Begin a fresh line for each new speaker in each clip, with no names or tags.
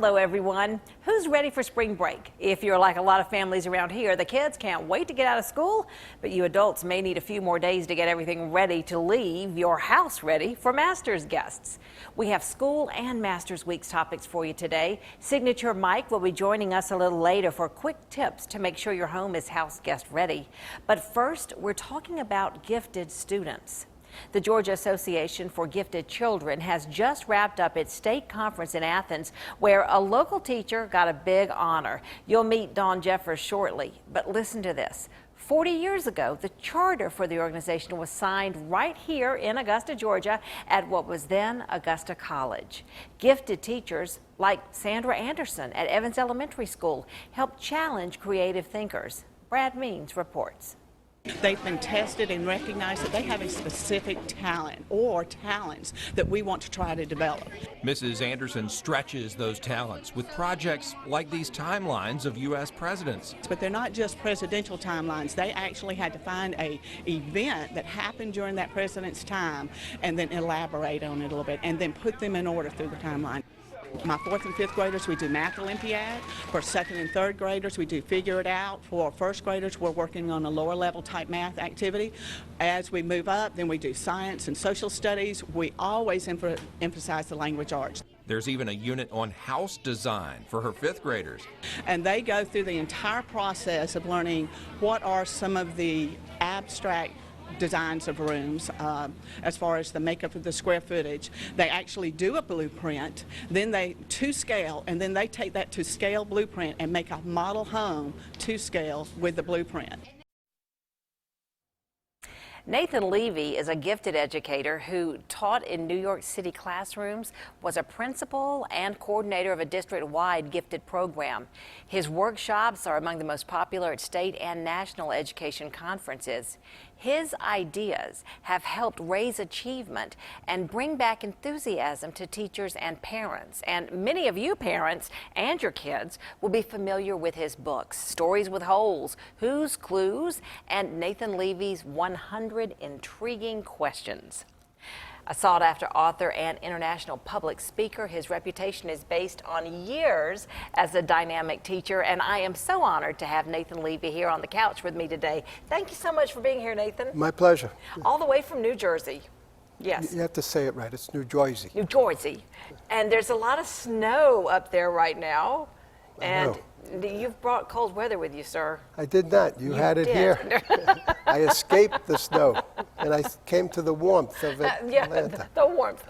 Hello, everyone. Who's ready for spring break? If you're like a lot of families around here, the kids can't wait to get out of school, but you adults may need a few more days to get everything ready to leave your house ready for Masters guests. We have school and Masters Week's topics for you today. Signature Mike will be joining us a little later for quick tips to make sure your home is house guest ready. But first, we're talking about gifted students. The Georgia Association for Gifted Children has just wrapped up its state conference in Athens, where a local teacher got a big honor. You'll meet Dawn Jeffers shortly, but listen to this. 40 years ago, the charter for the organization was signed right here in Augusta, Georgia, at what was then Augusta College. Gifted teachers like Sandra Anderson at Evans Elementary School helped challenge creative thinkers. Brad Means reports.
They've been tested and recognized that they have a specific talent or talents that we want to try to develop.
Mrs. Anderson stretches those talents with projects like these timelines of U.S. presidents.
But they're not just presidential timelines. They actually had to find a event that happened during that president's time and then elaborate on it a little bit and then put them in order through the timeline. My 4th and 5th graders, we do Math Olympiad. For 2nd and 3rd graders, we do Figure It Out. For 1st graders, we're working on a lower level type math activity. As we move up, then we do science and social studies. We always emphasize the language arts.
There's even a unit on house design for her 5th graders.
And they go through the entire process of learning what are some of the abstract designs of rooms as far as the makeup of the square footage. They actually do a blueprint, then they to scale, and then they take that to scale blueprint and make a model home to scale with the blueprint.
Nathan Levy is a gifted educator who taught in New York City classrooms, was a principal and coordinator of a district-wide gifted program. His workshops are among the most popular at state and national education conferences. His ideas have helped raise achievement and bring back enthusiasm to teachers and parents. And many of you parents and your kids will be familiar with his books, Stories with Holes, Who's Clues, and Nathan Levy's 100 Intriguing Questions. A sought-after author and international public speaker, his reputation is based on years as a dynamic teacher, and I am so honored to have Nathan Levy here on the couch with me today. Thank you so much for being here, Nathan.
My pleasure.
All the way from New Jersey. Yes.
You have to say it right. It's New Jersey.
New Jersey. And there's a lot of snow up there right now. And you've brought cold weather with you, sir.
I did not. You had it
did.
here. I escaped the snow, and I came to the warmth of Atlanta.
Yeah, the warmth.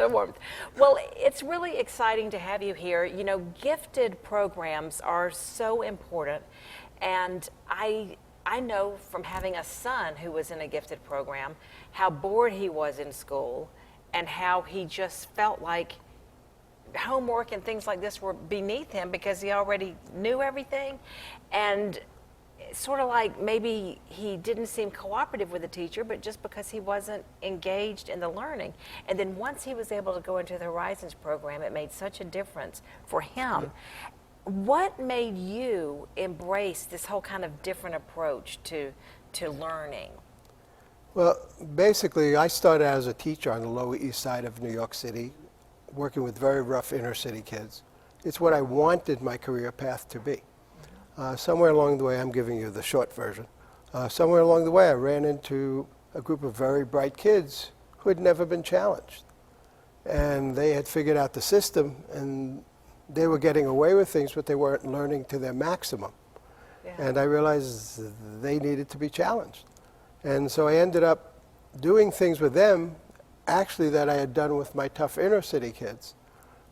Well, it's really exciting to have you here. You know, gifted programs are so important, and I know from having a son who was in a gifted program how bored he was in school and how he just felt like homework and things like this were beneath him because he already knew everything, and sort of like maybe he didn't seem cooperative with the teacher, but just because he wasn't engaged in the learning. And then once he was able to go into the Horizons program, it made such a difference for him. What made you embrace this whole kind of different approach to learning?
Well, basically, I started as a teacher on the Lower East Side of New York City, working with very rough inner city kids. It's what I wanted my career path to be. Somewhere along the way, I'm giving you the short version, somewhere along the way I ran into a group of very bright kids who had never been challenged. And they had figured out the system, and they were getting away with things, but they weren't learning to their maximum. Yeah. And I realized they needed to be challenged. And so I ended up doing things with them actually that I had done with my tough inner city kids,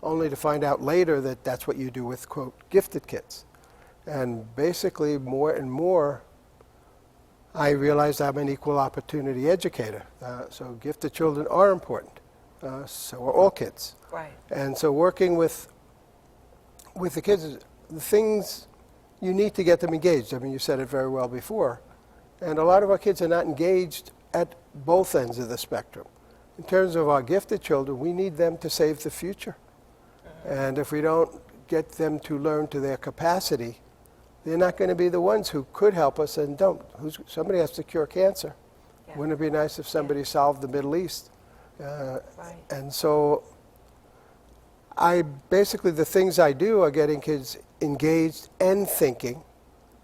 only to find out later that that's what you do with, quote, gifted kids. And basically, more and more, I realized I'm an equal opportunity educator. So gifted children are important. So are all kids.
Right.
And so working with the kids, the things you need to get them engaged. I mean, you said it very well before. And a lot of our kids are not engaged at both ends of the spectrum. In terms of our gifted children, we need them to save the future. And if we don't get them to learn to their capacity, they're not going to be the ones who could help us and don't. Somebody has to cure cancer. Yeah. Wouldn't it be nice if somebody solved the Middle East?
Right.
And so Basically, the things I do are getting kids engaged and thinking.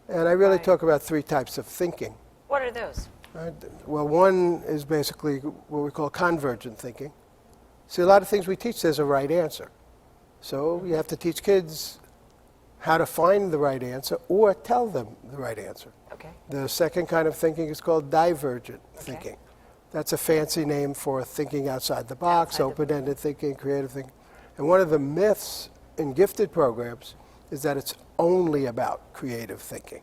And I really
Right.
talk about 3 types of thinking.
What are those?
Right? Well, one is basically what we call convergent thinking. See, a lot of things we teach, there's a right answer. So you have to teach kids how to find the right answer or tell them the right answer.
Okay.
The second kind of thinking is called divergent thinking. That's a fancy name for thinking outside the box,
Outside the-
open-ended thinking, creative thinking. And one of the myths in gifted programs is that it's only about creative thinking.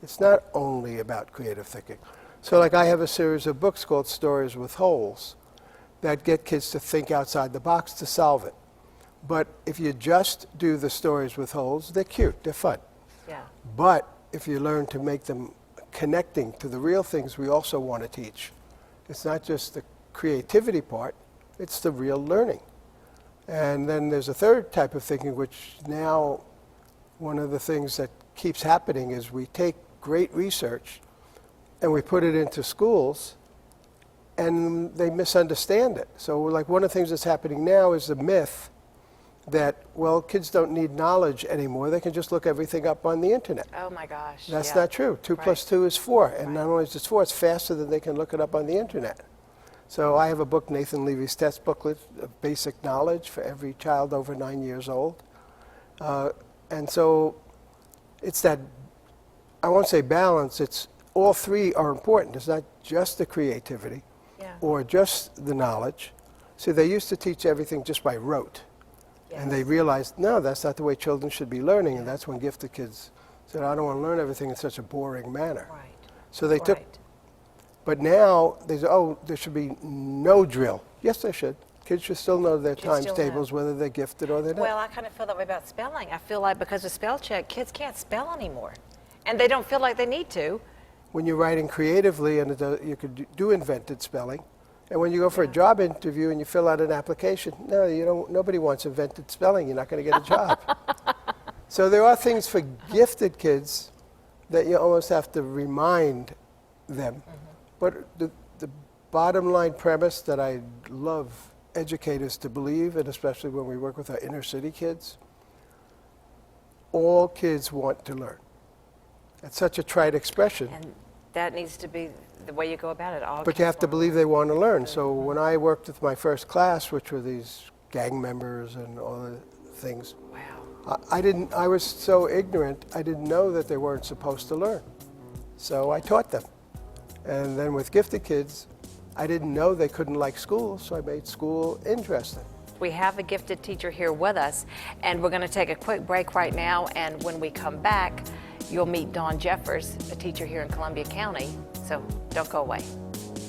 It's not only about creative thinking. So like I have a series of books called Stories with Holes that get kids to think outside the box to solve it. But if you just do the stories with holes, they're cute, they're fun.
Yeah.
But if you learn to make them connecting to the real things we also want to teach, it's not just the creativity part, it's the real learning. And then there's a third type of thinking, which now one of the things that keeps happening is we take great research and we put it into schools and they misunderstand it. So like one of the things that's happening now is the myth that, well, kids don't need knowledge anymore. They can just look everything up on the internet.
Oh my gosh.
That's
yeah.
not true. 2
Right.
plus 2 is 4. And not only is it 4, it's faster than they can look it up on the internet. So I have a book, Nathan Levy's Test Booklet of Basic Knowledge for every child over 9 years old. And so it's that, I won't say balance, it's all 3 are important. It's not just the creativity
Yeah.
or just the knowledge. See, they used to teach everything just by rote. And they
Yes.
realized, no, that's not the way children should be learning. And that's when gifted kids said, I don't want to learn everything in such a boring manner.
Right.
So they took,
Right.
but now they say, oh, there should be no drill. Yes, they should. Kids should still know their
Should
times
still
tables,
know.
whether they're gifted or they're not.
Well, I kind of feel that way about spelling. I feel like because of spell check, kids can't spell anymore. And they don't feel like they need to.
When you're writing creatively, and you could do invented spelling, and when you go for a job interview and you fill out an application, no, you don't. Nobody wants invented spelling. You're not going to get a job. So there are things for gifted kids that you almost have to remind them. But the bottom line premise that I love educators to believe, and especially when we work with our inner city kids, all kids want to learn. That's such a trite expression.
And that needs to be the way you go about it. All
But you have to
kids
believe they want to learn. So when I worked with my first class, which were these gang members and all the things,
Wow.
I was so ignorant, I didn't know that they weren't supposed to learn. So I taught them. And then with gifted kids, I didn't know they couldn't like school, so I made school interesting.
We have a gifted teacher here with us, and we're going to take a quick break right now. And when we come back, you'll meet Dawn Jeffers, a teacher here in Columbia County. So don't go away.